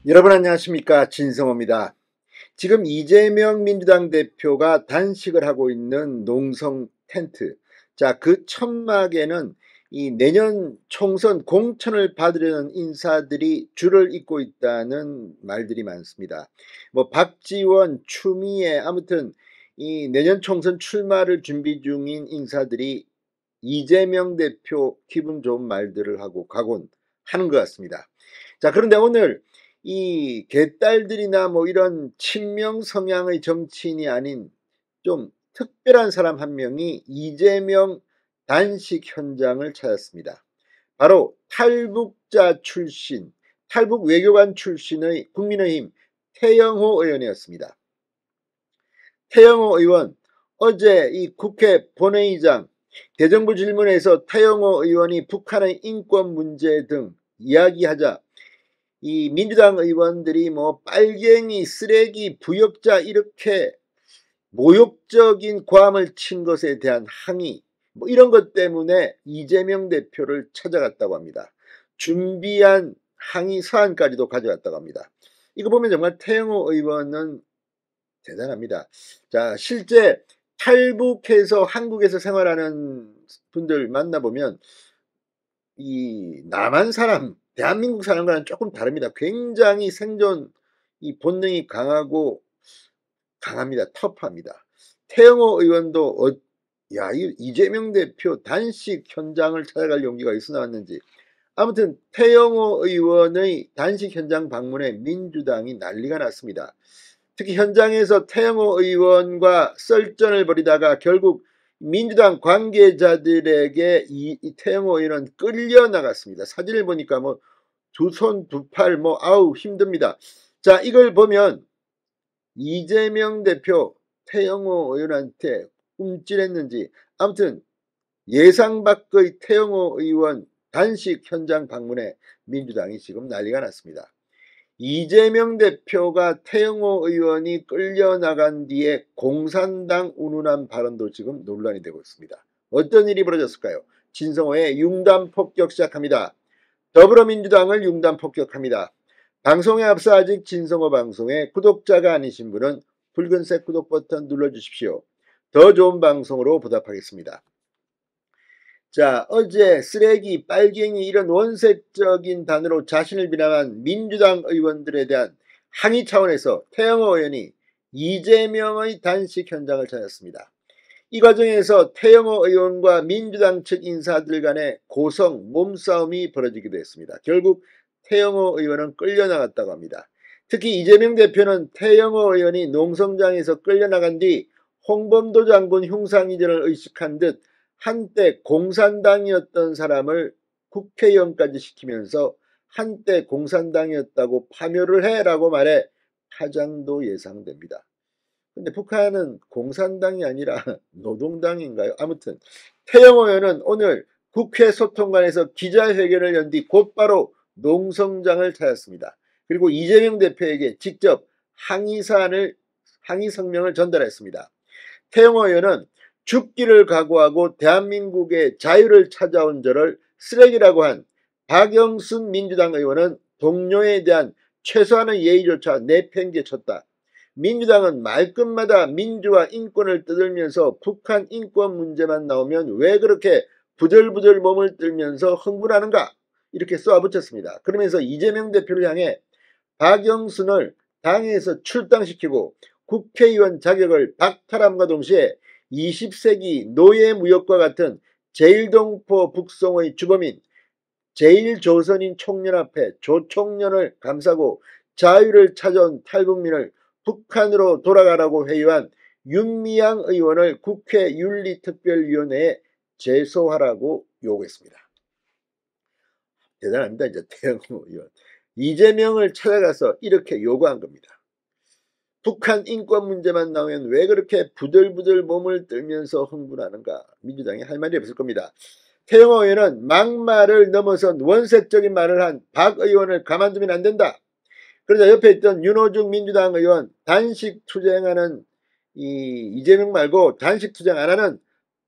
여러분 안녕하십니까, 진성호입니다. 지금 이재명 민주당 대표가 단식을 하고 있는 농성 텐트. 자, 그 천막에는 이 내년 총선 공천을 받으려는 인사들이 줄을 잇고 있다는 말들이 많습니다. 뭐 박지원, 추미애, 아무튼 이 내년 총선 출마를 준비 중인 인사들이 이재명 대표 기분 좋은 말들을 하고 가곤 하는 것 같습니다. 자, 그런데 오늘 이 개딸들이나 뭐 이런 친명 성향의 정치인이 아닌 좀 특별한 사람 한 명이 이재명 단식 현장을 찾았습니다. 바로 탈북자 출신, 탈북 외교관 출신의 국민의힘 태영호 의원이었습니다. 태영호 의원, 어제 이 국회 본회의장 대정부 질문에서 태영호 의원이 북한의 인권 문제 등 이야기하자 이 민주당 의원들이 뭐 빨갱이, 쓰레기, 부역자 이렇게 모욕적인 고함을 친 것에 대한 항의, 뭐 이런 것 때문에 이재명 대표를 찾아갔다고 합니다. 준비한 항의 서한까지도 가져갔다고 합니다. 이거 보면 정말 태영호 의원은 대단합니다. 자, 실제 탈북해서 한국에서 생활하는 분들 만나보면 이 남한 사람, 대한민국 사람과는 조금 다릅니다. 굉장히 생존 이 본능이 강합니다. 터프합니다. 태영호 의원도 이재명 대표 단식 현장을 찾아갈 용기가 있어 나왔는지, 아무튼 태영호 의원의 단식 현장 방문에 민주당이 난리가 났습니다. 특히 현장에서 태영호 의원과 썰전을 벌이다가 결국 민주당 관계자들에게 이 태영호 의원은 끌려 나갔습니다. 사진을 보니까 뭐 두 손 두 팔 뭐 아우 힘듭니다. 자, 이걸 보면 이재명 대표 태영호 의원한테 움찔했는지, 아무튼 예상 밖의 태영호 의원 단식 현장 방문에 민주당이 지금 난리가 났습니다. 이재명 대표가 태영호 의원이 끌려나간 뒤에 공산당 운운한 발언도 지금 논란이 되고 있습니다. 어떤 일이 벌어졌을까요? 진성호의 융단 폭격 시작합니다. 더불어민주당을 융단 폭격합니다. 방송에 앞서 아직 진성호 방송에 구독자가 아니신 분은 붉은색 구독 버튼 눌러주십시오. 더 좋은 방송으로 보답하겠습니다. 자, 어제 쓰레기, 빨갱이 이런 원색적인 단어로 자신을 비난한 민주당 의원들에 대한 항의 차원에서 태영호 의원이 이재명의 단식 현장을 찾았습니다. 이 과정에서 태영호 의원과 민주당 측 인사들 간의 고성 몸싸움이 벌어지기도 했습니다. 결국 태영호 의원은 끌려나갔다고 합니다. 특히 이재명 대표는 태영호 의원이 농성장에서 끌려나간 뒤 홍범도 장군 흉상이전을 의식한 듯 한때 공산당이었던 사람을 국회의원까지 시키면서 한때 공산당이었다고 파묘를 해라고 말해 파장도 예상됩니다. 근데 북한은 공산당이 아니라 노동당인가요? 아무튼 태영호 의원은 오늘 국회 소통관에서 기자회견을 연 뒤 곧바로 농성장을 찾았습니다. 그리고 이재명 대표에게 직접 항의 성명을 전달했습니다. 태영호 의원은 죽기를 각오하고 대한민국의 자유를 찾아온 저를 쓰레기라고 한 박영순 민주당 의원은 동료에 대한 최소한의 예의조차 내팽개쳤다. 민주당은 말끝마다 민주화 인권을 떠들면서 북한 인권 문제만 나오면 왜 그렇게 부들부들 몸을 들면서 흥분하는가, 이렇게 쏘아붙였습니다. 그러면서 이재명 대표를 향해 박영순을 당에서 출당시키고 국회의원 자격을 박탈함과 동시에 20세기 노예무역과 같은 제1동포 북송의 주범인 제1조선인 총연합회 조총련을 감싸고 자유를 찾아온 탈북민을 북한으로 돌아가라고 회유한 윤미향 의원을 국회 윤리특별위원회에 제소하라고 요구했습니다. 대단합니다. 이제 태영호 의원. 이재명을 찾아가서 이렇게 요구한 겁니다. 북한 인권 문제만 나오면 왜 그렇게 부들부들 몸을 떨면서 흥분하는가? 민주당이 할 말이 없을 겁니다. 태영호 의원은 막말을 넘어선 원색적인 말을 한 박 의원을 가만두면 안 된다. 그러자 옆에 있던 윤호중 민주당 의원, 단식 투쟁하는 이재명 말고 단식 투쟁 안 하는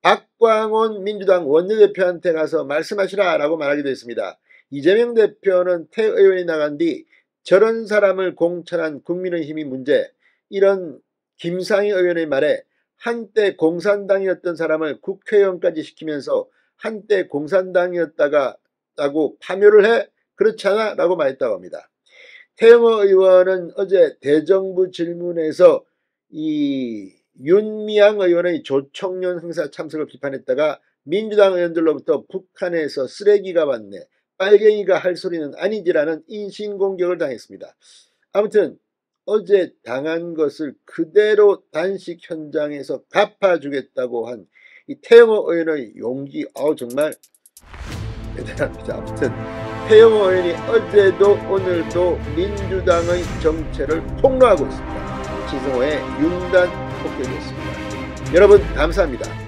박광온 민주당 원내대표한테 가서 말씀하시라라고 말하기도 했습니다. 이재명 대표는 태 의원이 나간 뒤 저런 사람을 공천한 국민의힘이 문제. 이런 김상희 의원의 말에 한때 공산당이었던 사람을 국회의원까지 시키면서 한때 공산당이었다고 파묘를 해? 그렇잖아? 라고 말했다고 합니다. 태영호 의원은 어제 대정부 질문에서 이 윤미향 의원의 조청년 행사 참석을 비판했다가 민주당 의원들로부터 북한에서 쓰레기가 왔네, 빨갱이가 할 소리는 아니지라는 인신공격을 당했습니다. 아무튼 어제 당한 것을 그대로 단식 현장에서 갚아주겠다고 한 이 태영호 의원의 용기, 정말 대단합니다. 아무튼 태영호 의원이 어제도 오늘도 민주당의 정체를 폭로하고 있습니다. 지성호의 융단 폭격이었습니다. 여러분 감사합니다.